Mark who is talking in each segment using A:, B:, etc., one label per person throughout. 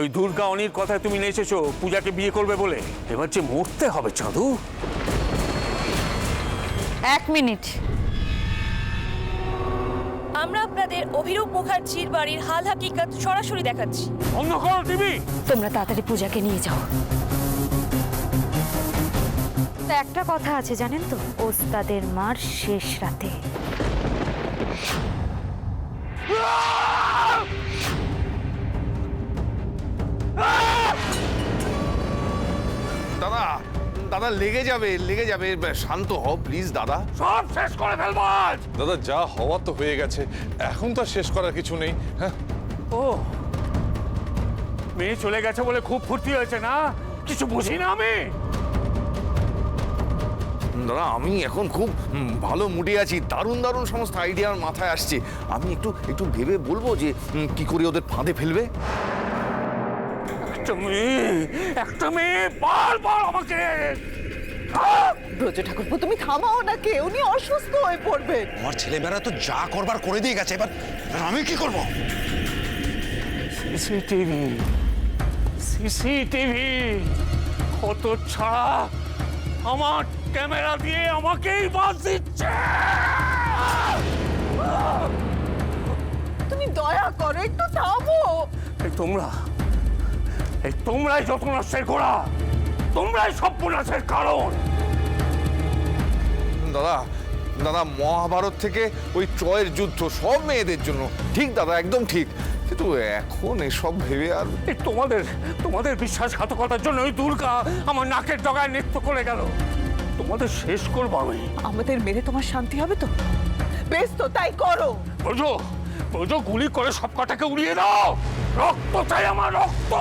A: ওই দুর্গা অনির কথায় তুমি নেচেছো পূজাকে বিয়ে করবে বলে। এবার যে মরতে হবে চাঁদু।
B: 1 মিনিট।
C: আমরা আপনাদের অভিরূপ মুখার্জির বাড়ির হাল হাকিকত সরাসরি দেখাচ্ছি।
A: বন্ধ করো টিভি।
B: তোমরা তাড়াতাড়ি পূজাকে নিয়ে যাও। একটা কথা আছে জানেন তো, ওস্তাদের মার শেষ রাতে।
D: দাদা দাদা লেগে যাবে শান্ত হও প্লিজ দাদা।
A: সব শেষ করে ফেলবো আজ।
E: দাদা যা হওয়ার তো হয়ে গেছে, এখন তো আর শেষ করার কিছু নেই। হ্যাঁ
A: ও মেয়ে চলে গেছে বলে খুব ফুর্তি হয়েছে না? কিছু বুঝি না আমি।
D: দাদা আমি এখন খুব ভালো মুডে আছি, দারুণ দারুণ সমস্ত আইডিয়া আমার মাথায় আসছে। আমি একটু ভেবে বলবো যে কি করে ওদের ফাঁদে ফেলবে।
A: একটা মেয়ে বারবার আমাকে।
F: ব্রজ ঠাকুরপো তুমি থামাও না, কে উনি অসুস্থ হয়ে পড়বে।
G: আমার ছেলেমেয়েরা তো যা করবার করে দিয়ে গেছে, এবার আমি কি করব?
A: সিসিটিভি কত ছাড়া আমার ক্যামেরা দিয়ে আমাকেই বাস দিচ্ছে।
F: তুমি দয়া করো, একটু থামো।
A: তোমরাই যত নষ্টের গোড়া, তোমরাই সর্বনাশের কারণ।
D: দাদা দাদা মহাভারত থেকে ওই ট্রয়ের যুদ্ধ সব মেয়েদের জন্য ঠিক দাদা, একদম ঠিক, কিন্তু এখন এসব ভেবে আর
A: তোমাদের বিশ্বাসঘাতকতার জন্য ওই দুর্গা আমার নাকের ডগায় নৃত্য করে গেল। তোমাদের শেষ করবো আমি।
F: আমাদের মেরে তোমার শান্তি হবে তো? বেশ তো, তাই করো।
A: বোঝো গুলি করে সব কটাকে উড়িয়ে দাও। রক্ত চাই আমার, রক্ত।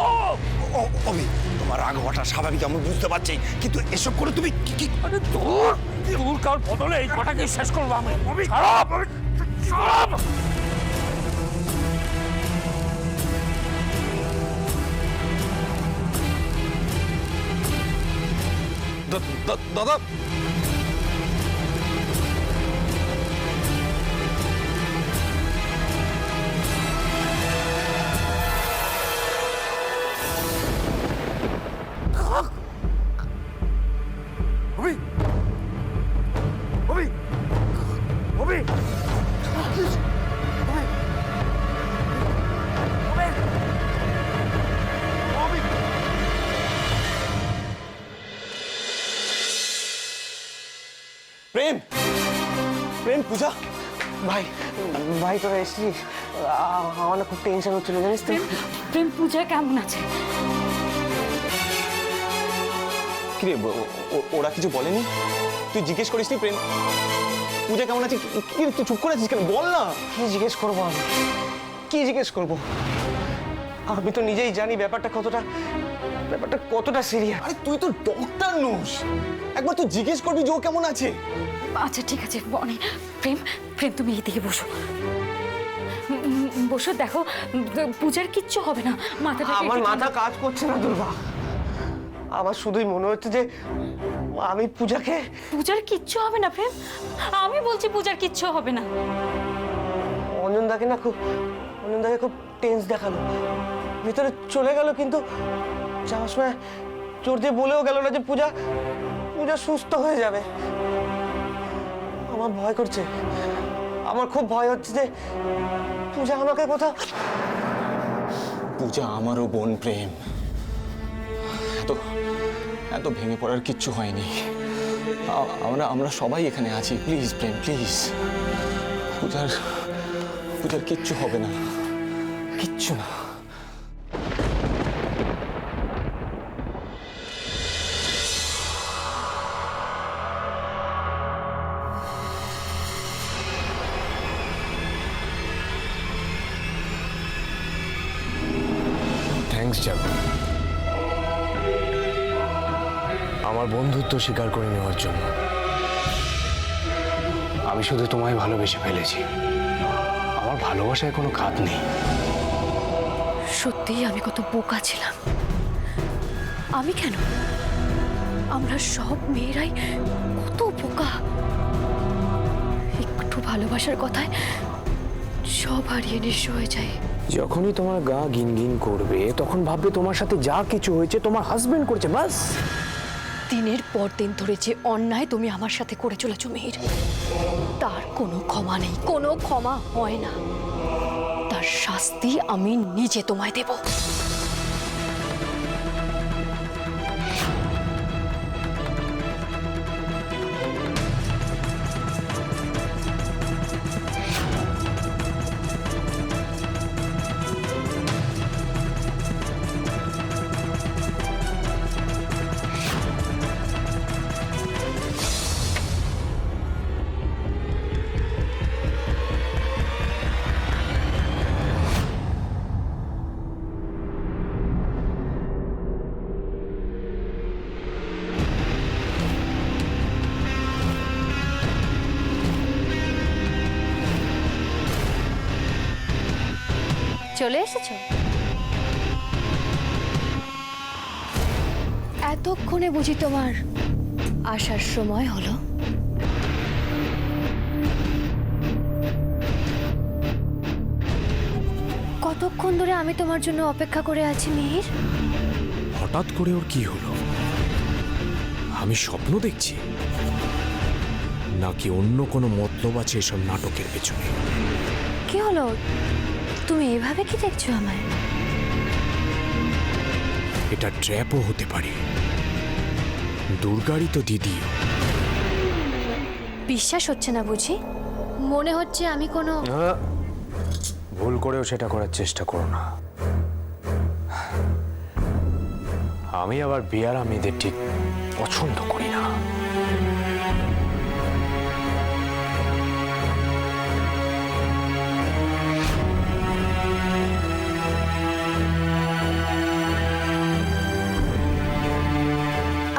G: অভি, তোমার রাগ হওয়াটা স্বাভাবিক আমি বুঝতে পারছি, কিন্তু এসব করে তুমি কি?
A: আরে দুর্গার বদলে এই কটাকে শেষ করবো আমি। খারাপ খারাপ।
E: দাদা
H: প্রেম পূজা ভাই তোরা এসেছিস? আমার না খুব টেনশন হচ্ছিল জানিস তো।
B: প্রেম, পূজা কেমন আছে?
H: কিরে ওরা কিছু বলেনি? তুই জিজ্ঞেস করিস নি প্রেম পূজা কেমন আছে? কি তুই চুপ করে আছিস কেন? বল না। কি জিজ্ঞেস করবো আমি? কি জিজ্ঞেস করবো? আমি তো নিজেই জানি ব্যাপারটা কতটা সিরিয়াস। আরে তুই তো ডক্টর নোস, একবার তুই জিজ্ঞেস করবি যে ও কেমন আছে।
B: আচ্ছা ঠিক আছে বনি। প্রেম তুমি এইদিকে বসো। বসো, দেখো পূজার কিচ্ছু হবে না।
H: আমার মাথা কাজ করছে না দুর্গা, আমার শুধুই মনে হচ্ছে যে আমি
B: পূজার কিচ্ছু হবে না প্রেম, আমি বলছি পূজার কিচ্ছু হবে না।
H: অঞ্জনদাকে খুব টেন্স দেখালো, ভিতরে চলে গেল, কিন্তু যাওয়ার সময় জোর দিয়ে বলেও গেল না যে পূজা সুস্থ হয়ে যাবে। আমার ভয় করছে, আমার খুব ভয় হচ্ছে যে পূজা আমাকে কোথাও। পূজা আমারও বোন প্রেম, এত ভেঙে পড়ার কিচ্ছু হয়নি। আমরা সবাই এখানে আছি। Please Prem, please. পূজার কিচ্ছু হবে না, কিচ্ছু না।
I: থ্যাঙ্কস জানু, আমার বন্ধুত্ব স্বীকার করে নেওয়ার জন্য। আমি শুধু তোমায় ভালোবেসে ফেলেছি, আমার ভালোবাসায় কোনো খাত নেই।
B: সত্যিই আমি কত বোকা ছিলাম। আমি কেন, আমরা সব মেয়েরাই কত বোকা। একটু ভালোবাসার কথায় সব হারিয়ে নিঃস্ব হয়ে যায়।
I: যখনই তোমার গা গিন গিন করবে তখন ভাববে তোমার সাথে যা কিছু হয়েছে তোমার হাজবেন্ড করেছে, বাস।
B: দিনের পর দিন ধরে যে অন্যায় তুমি আমার সাথে করে চলেছো মিহির, তার কোনো ক্ষমা নেই, কোনো ক্ষমা হয় না। তার শাস্তি আমি নিজে তোমায় দেব। চলে এসেছো? এতক্ষণে বুঝি তোমার আসার সময় হলো? কতক্ষণ ধরে আমি তোমার জন্য অপেক্ষা করে আছি মিহির।
I: হঠাৎ করে ওর কি হলো? আমি স্বপ্ন দেখছি নাকি অন্য কোনো মতলব আছে এসব নাটকের পেছনে?
B: কি হলো? তুমি এভাবে কি দেখছো আমায়?
I: এটা ট্র্যাপও হতে পারে। দুর্গারই তো দিদিও।
B: বিশ্বাস হচ্ছে না বুঝি? মনে হচ্ছে আমি কোনো
I: ভুল করেও সেটা করার চেষ্টা করো না। আমি আবার বিয়ারা মেয়েদের ঠিক পছন্দ করি না।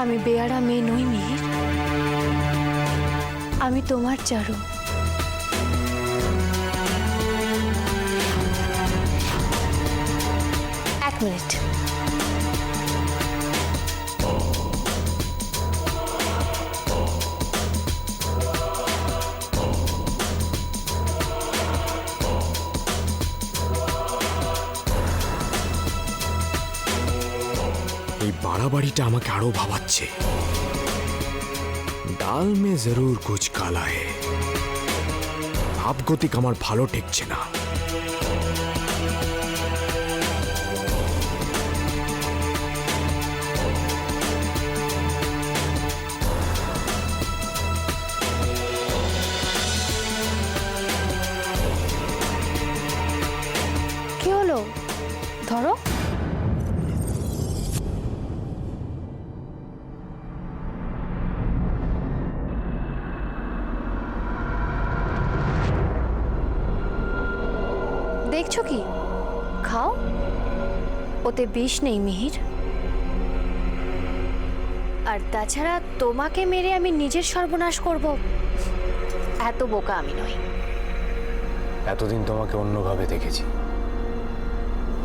B: আমি বেয়ারা মেয়ে নই মিহির, আমি তোমার চারু। এক মিনিট।
I: এই বাড়াবাড়িটা আমাকে আরো ভাবাচ্ছে। ডাল মে জরুর কুছ কালা হে। ভাবগতিক আমার ভালো ঠেকছে না।
B: কি হলো? ধরো। দেখছো কি? খাও, ওতে বিষ নেই মিহির। আর তাছাড়া তোমাকে মেরে আমি নিজের সর্বনাশ করব, এত বোকা আমি নই।
I: এতদিন তোমাকে অন্যভাবে দেখেছি,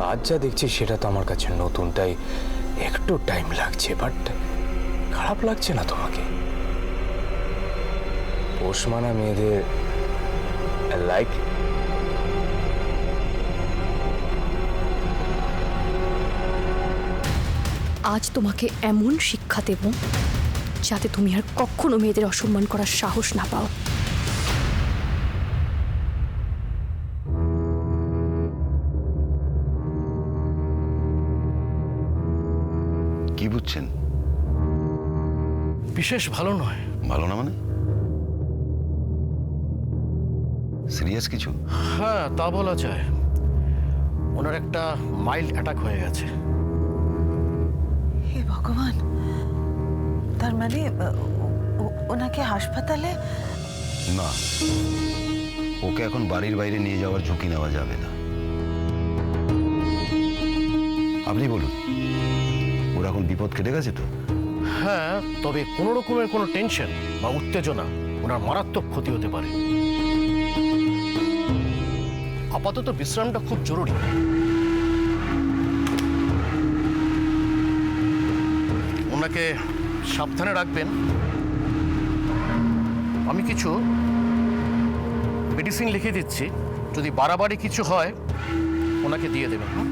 I: আজ যা দেখছি সেটা তো আমার কাছে নতুন, তাই একটু টাইম লাগছে। বাট খারাপ লাগছে না তোমাকে? পোষমানা মেয়েদের লাইক
B: আজ তোমাকে এমন শিক্ষা দেব যাতে তুমি আর কখনো মেয়েদের অসম্মান করার সাহস না পাও।
G: কি বুঝছেন?
J: বিশেষ ভালো নয়।
G: ভালো না মানে? সিরিয়াস কিছু?
J: হ্যাঁ, তা বলা যায়। ওনার একটা মাইল্ড অ্যাটাক হয়ে গেছে।
F: হে ভগবান, তার মানে ওনাকে হাসপাতালে?
G: না, ওকে এখন বাড়ির বাইরে নিয়ে যাওয়ার ঝুঁকি নেওয়া যাবে না। আপনি বলুন, ওর এখন বিপদ কেটে গেছে তো?
J: হ্যাঁ, তবে কোনো রকমের কোনো টেনশন বা উত্তেজনা ওনার মারাত্মক ক্ষতি হতে পারে। আপাতত বিশ্রামটা খুব জরুরি। ওনাকে সাবধানে রাখবেন। আমি কিছু মেডিসিন লিখে দিচ্ছি, যদি বাড়াবাড়ি কিছু হয় ওনাকে দিয়ে দেবেন। হ্যাঁ?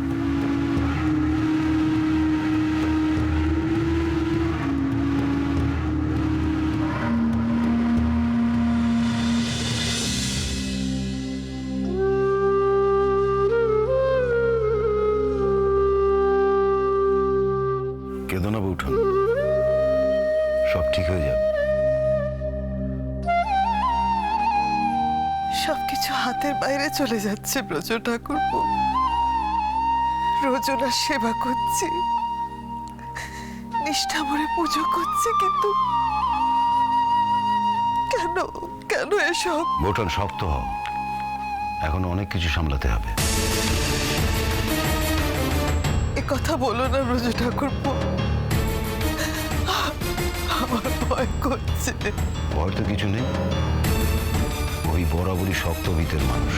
G: কেঁদো না বৌঠান, সব ঠিক হয়ে যাবে।
F: সবকিছু হাতের বাইরে চলে যাচ্ছে ব্রজ ঠাকুরপো। রোজনার সেবা করছি, নিষ্ঠা ভরে পুজো করছি, কিন্তু কেন কেন এসব?
G: বৌঠান শক্ত হও, এখন অনেক কিছু সামলাতে হবে।
F: এ কথা বলো না ব্রজ ঠাকুরপো, আমার ভয় করছে।
G: ভয় তো কিছু নেই, ওই বরাবরই শক্ত ভিতের মানুষ।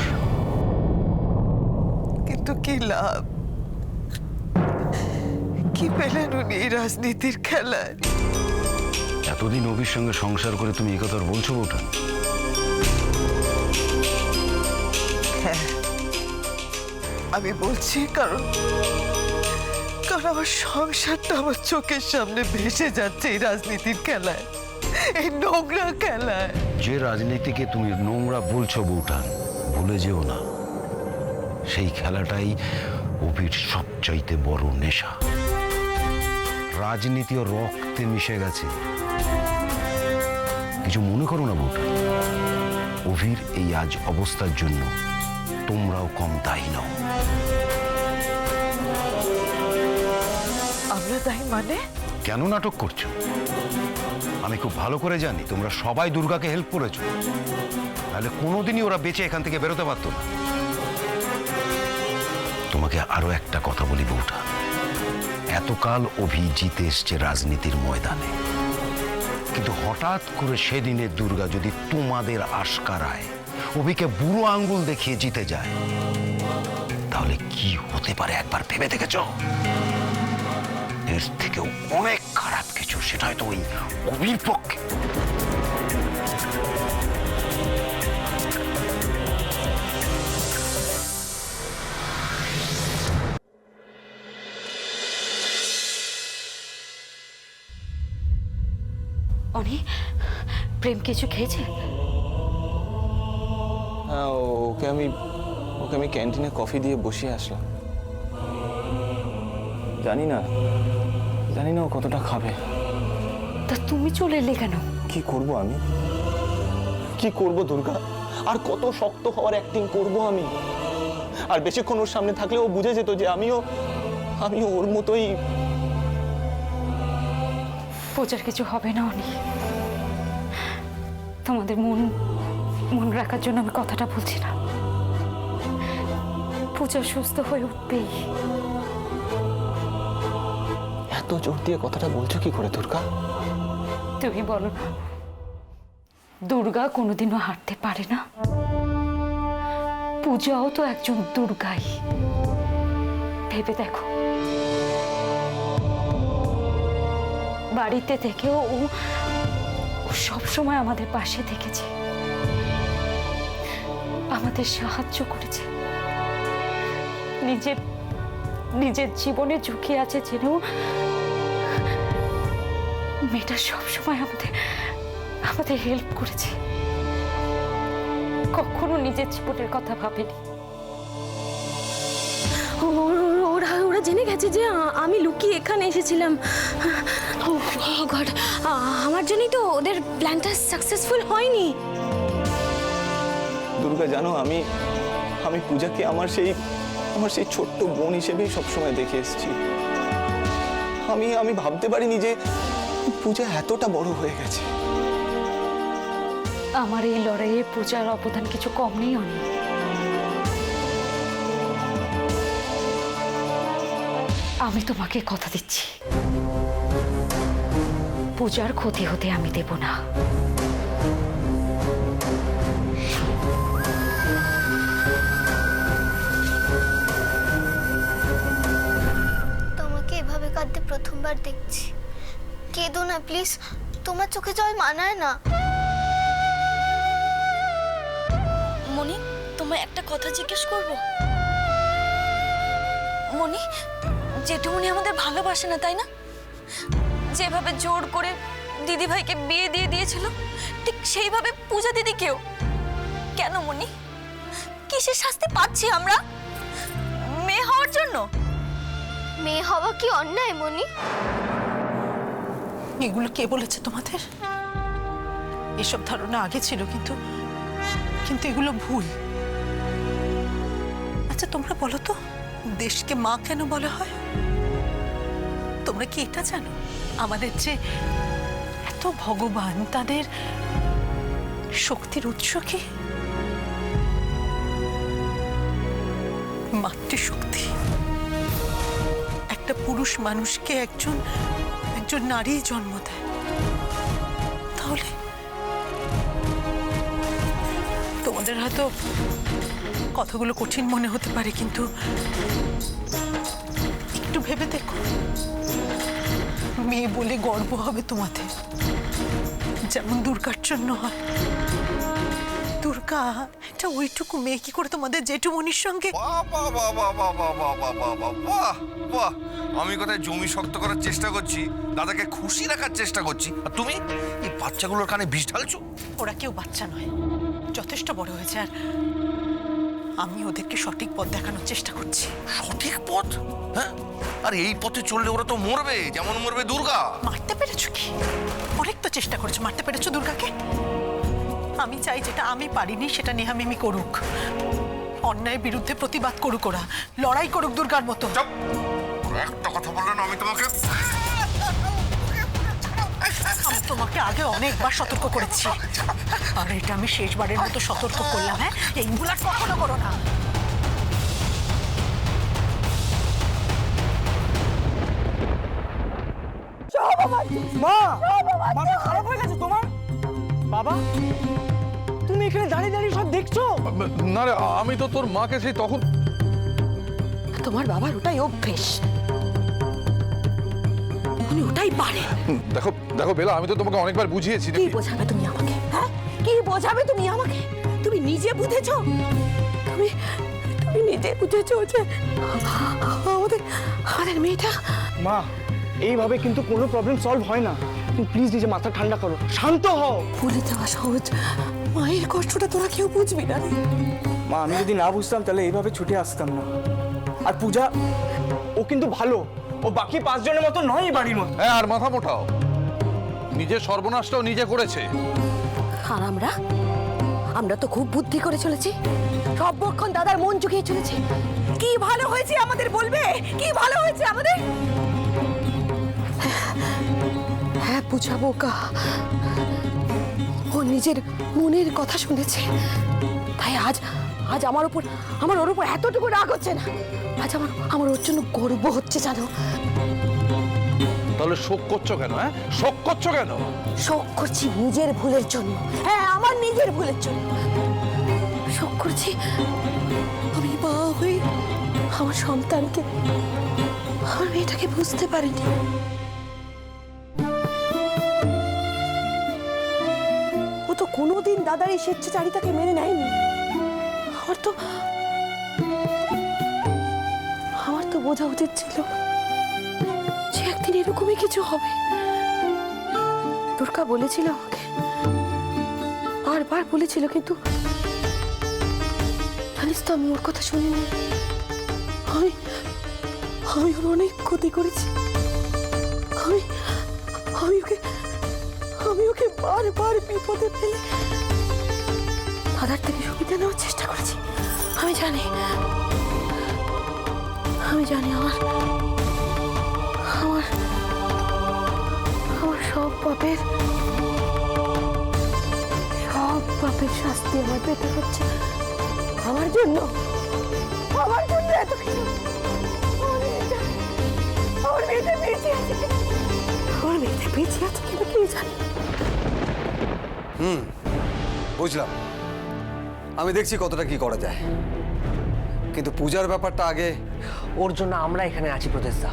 F: কিন্তু কি লাভ? কি পেলেন উনি এই রাজনীতির খেলায়?
G: এতদিন অভির সঙ্গে সংসার করে তুমি এই কথা বলছো বৌঠান?
F: হ্যাঁ, আমি বলছি কারণ আমার সংসারটা আমার চোখের সামনে ভেসে যাচ্ছে এই রাজনীতির খেলায়, এই নোংরা খেলায়।
G: যে রাজনীতিকে তুমি নোংরা বলছো বৌঠান, ভুলে যেও না সেই খেলাটাই অভির সবচাইতে বড় নেশা। রাজনীতি ও রক্তে মিশে গেছে। কিছু মনে করো না বৌঠান, অভির এই আজ অবস্থার জন্য তোমরাও কম দায়ী নও।
F: আমরা দায়ী মানে?
G: কেন নাটক করছো? আমি খুব ভালো করে জানি তোমরা সবাই দুর্গাকে হেল্প করেছো, তাহলে কোনোদিনই ওরা বেঁচে এখান থেকে বেরোতে পারতো না। তোমাকে আরো একটা কথা বলি বৌঠা, এতকাল অভি জিতে এসছে রাজনীতির ময়দানে, কিন্তু হঠাৎ করে সেদিনে দুর্গা যদি তোমাদের আশকারায় অভিকে বুড়ো আঙ্গুল দেখিয়ে জিতে যায়, তাহলে কি হতে পারে একবার ভেবে দেখেছো? এর থেকেও অনেক খারাপ কিছু, সেটা হয়তো ওই অভির পক্ষে।
B: অনি, প্রেম কিছু খেয়েছে?
H: হ্যাঁ, ওকে আমি ক্যান্টিনে কফি দিয়ে বসিয়ে আসলাম। জানি না ও কতটা খাবে।
B: তা তুমি চলে এলে কেন?
H: কি করব আমি? কি করব দুর্গা? আর কত শক্ত হওয়ার অ্যাক্টিং করব আমি? আর বেশিক্ষণ ওর সামনে থাকলে ও বুঝে যেত যে আমিও ওর মতোই।
B: পূজার কিছু হবে না অনি, তোমাদের মন রাখার জন্য আমি কথাটা বলছি না। পূজা সুস্থ হয়ে উঠবেই।
H: এত জোর দিয়ে কথাটা বলছো কি করে দুর্গা?
B: তুমি বলো না, দুর্গা কোনোদিনও হারতে পারে না। পূজাও তো একজন দুর্গাই। ভেবে দেখো, বাড়িতে থেকেও ও সবসময় আমাদের পাশে থেকেছে, আমাদের সাহায্য করেছে। নিজের জীবনে ঝুঁকি আছে জেনেও মেয়েটা সবসময় আমাদের হেল্প করেছে, কখনো নিজের জীবনের কথা ভাবেনি।
K: ওরা জেনে গেছে যে আমি লুকিয়ে এখানে এসেছিলাম। গড, আমার জন্যই তো ওদের প্ল্যানটা সাকসেসফুল হয়নি।
H: দুর্গা জানো, আমি পূজাকে আমার সেই ছোট্ট বোন হিসেবেই সবসময় দেখে এসেছি। আমি ভাবতে পারিনি যে পূজা এতটা বড় হয়ে গেছে।
B: আমার এই লড়াইয়ে পূজার অবদান কিছু কম নেই অনেক। আমি তোমাকে কথা দিচ্ছি, পূজার ক্ষতি হতে আমি দেব না।
K: তোমাকে এভাবে কাঁদতে প্রথমবার দেখছি। কেঁদো না প্লিজ, তোমার চোখে জল মানায় না।
C: মনি, তোমার
K: তোমায় একটা কথা জিজ্ঞেস করব? মনি, জেঠুমনি আমাদের ভালোবাসে না, তাই না? যেভাবে জোর করে দিদিভাইকে বিয়ে দিয়ে দিয়েছিল, ঠিক সেইভাবে পূজা দিদিকেও। কেন মনি? কিসের শাস্তি পাচ্ছি আমরা? মেয়ে হওয়ার জন্য?
B: মেয়ে হওয়া কি অন্যায় মনি?
F: এগুলো কে বলেছে তোমাদের? এসব ধারণা আগে ছিল, কিন্তু কিন্তু এগুলো ভুল। আচ্ছা তোমরা বলো তো, দেশকে মা কেন বলা হয়? তোমরা কি এটা জানো আমাদের যে এত ভগবান, তাদের শক্তির উৎস কি? মাতৃশক্তি। একটা পুরুষ মানুষকে একজন নারী জন্ম দেয়। তাহলে তোমাদের হয়তো কথাগুলো কঠিন মনে হতে পারে, কিন্তু একটু ভেবে দেখো, মেয়ে বলে গর্ব হবে তোমাদের, যেমন দুর্গার জন্য হয়। দুর্গা একটা ওইটুকু মেয়ে, কি করে তোমাদের জেঠুমনির সঙ্গে?
D: বাহ, আমি কোথায় জমি শক্ত করার চেষ্টা করছি, দাদাকে খুশি রাখার চেষ্টা করছি, আর তুমি এই বাচ্চাগুলোর কানে বিষ ঢালছো।
F: ওরা কেউ বাচ্চা নয়, যথেষ্ট বড় হয়েছে, আর আমি ওদেরকে সঠিক পথ দেখানোর চেষ্টা করছি।
D: সঠিক পথ? হ্যাঁ, আর এই পথে চললে ওরা তো মরবে, যেমন মরবে দুর্গা।
F: মারতে পেরেছো কি? অনেক তো চেষ্টা করেছো, মারতে পেরেছো দুর্গাকে? আমি চাই যেটা আমি পারিনি সেটা নেহামিমি করুক, অন্যায়ের বিরুদ্ধে প্রতিবাদ করুক, ওরা লড়াই করুক দুর্গার মতো।
D: একটা কথা বললে না আমি তোমাকে
F: আমি তোমাকে আগে অনেকবার সতর্ক করেছি, আর এটা আমি শেষবারের মতো সতর্ক করলাম। হ্যাঁ, এইগুলা কখনো করো না।
H: মা, মাথা খারাপ হয়ে গেছে তোমার? বাবা, তুমি এখানে দাঁড়িয়ে দাঁড়িয়ে সব দেখছো?
E: না রে, আমি তো তোর মাকে সেই তখন।
F: তোমার বাবার ওটাই অভ্যেস, উনি ওটাই পারে।
E: দেখো দেখো বেলা, আমি তো তোমাকে অনেকবার বুঝিয়েছি।
F: কি বোঝাবে তুমি আমাকে? হ্যাঁ, কি বোঝাবে তুমি আমাকে? তুমি নিজে বুঝেছো? তুমি নিজে বুঝেছো যে আমাদের মেয়েটা?
H: মা, এইভাবে কিন্তু কোনো প্রবলেম সলভ হয় না। তুমি প্লিজ নিজে মাথা ঠান্ডা করো, শান্ত হও।
F: ভুলে যাওয়া সহজ, মায়ের কষ্টটা তোরা কেউ বুঝবি না।
H: মা, আমি যদি না বুঝতাম তাহলে এইভাবে ছুটে আসতাম না। আর পূজা, ও কিন্তু ভালো, ও বাকি 5 জনের মতো নয় এই বাড়ির মতো।
E: হ্যাঁ, আর মাথা মোটাও, নিজের সর্বনাশটাও নিজে করেছে।
B: আর আমরা তো খুব বুদ্ধি করে চলেছি, সর্বক্ষণ দাদার মন জুগিয়ে চলেছি।
F: কি ভালো হয়েছে আমাদের বলবে? কি ভালো হয়েছে আমাদের?
B: হ্যাঁ, বুঝাবো কা, ও নিজের মনের কথা শুনেছে, তাই আজ আমার ওর উপর এতটুকু রাগ হচ্ছে না। আজ আমার ওর জন্য গর্ব হচ্ছে, জানো?
E: তাহলে শোক করছো কেন? হ্যাঁ, শোক করছো কেন?
B: শোক করছি নিজের ভুলের জন্য। হ্যাঁ, আমার নিজের ভুলের জন্য শোক করছি। আমি মা হয়ে আমার সন্তানকে, আমার মেয়েটাকে বুঝতে পারিনি। ও তো কোনোদিন দাদার এই স্বেচ্ছাচারিতাকে মেনে নেয়নি। আমার তো বোঝা উচিত ছিল যে একদিন এরকমই কিছু হবে। দুর্গা বলেছিল আমাকে, বারবার বলেছিল, কিন্তু জানিস তো আমি ওর কথা শুনিনি। আমি ওর অনেক ক্ষতি করেছি। আমি ওকে বারবার বিপদে ফেলে দাদার থেকে সুবিধা নেওয়ার চেষ্টা করেছি। আমি জানি আমার সব পাপের শাস্তি আমার পেতে হচ্ছে। আমার জন্য এত কিছু। আমার মেয়েটা বেঁচে আছে, কিন্তু কি জানি।
L: বুঝলাম, আমি দেখছি কতটা কি করা যায়, কিন্তু পূজার ব্যাপারটা আগে।
J: ওর জন্য আমরা এখানে আছি প্রদেশদা,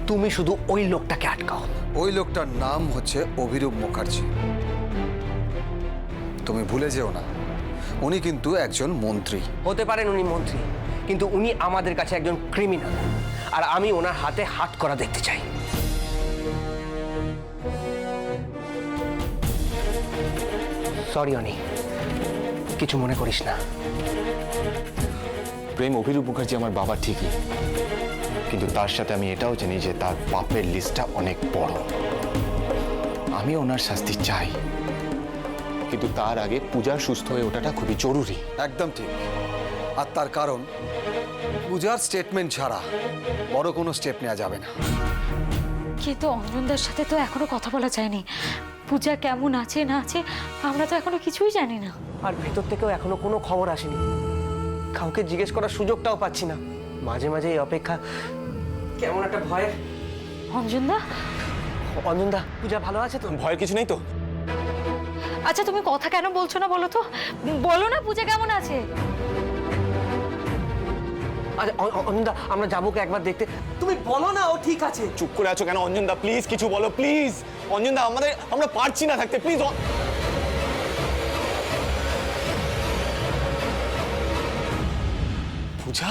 J: তুমি শুধু ওই লোকটাকে আটকাও।
L: ওই লোকটার নাম হচ্ছে অভিরূপ মুখার্জি। তুমি ভুলে যেও না, ও উনি কিন্তু একজন মন্ত্রী।
M: হতে পারেন উনি মন্ত্রী, কিন্তু উনি আমাদের কাছে একজন ক্রিমিনাল, আর আমি ওনার হাতে হাত করা দেখতে চাই। সরি অনি, কিছু মনে করিস না।
H: প্রেম, অভিরূপ মুখার্জি আমার বাবা ঠিকই, কিন্তু তার সাথে আমি এটাও জানি যে তার পাপের লিস্টটা অনেক বড়। আমি ওনার শাস্তি চাই, কিন্তু তার আগে পূজার সুস্থ হয়ে ওঠাটা খুবই জরুরি।
L: একদম ঠিক। আর তার কারণ, পূজার স্টেটমেন্ট ছাড়া বড় কোনো স্টেপ নেওয়া যাবে না।
K: কিন্তু অঞ্জনদার সাথে তো এখনো কথা বলা যায়নি। পূজা কেমন আছে না আছে আমরা তো এখনো কিছুই জানি না।
M: আর ভেতর থেকেও এখনো কোনো খবর আসেনি, কাউকে জিজ্ঞেস করার সুযোগটাও পাচ্ছি না। মাঝে মাঝে এই অপেক্ষা কেমন একটা ভয়ের।
K: অঞ্জনদা,
M: অঞ্জনদা, পূজা ভালো আছে তো?
H: ভয়ের কিছু নেই তো?
K: আচ্ছা তুমি কথা কেন বলছো না বলো তো? বলো না পূজা কেমন আছে।
M: আচ্ছা অঞ্জনদা, আমরা যাবো কি একবার দেখতে? তুমি বলো না ও ঠিক আছে।
H: চুপ করে আছো কেন অঞ্জনদা? প্লিজ কিছু বলো, প্লিজ। অঞ্জনদা, আমরা পারছি না থাকতে, প্লিজ। পূজা,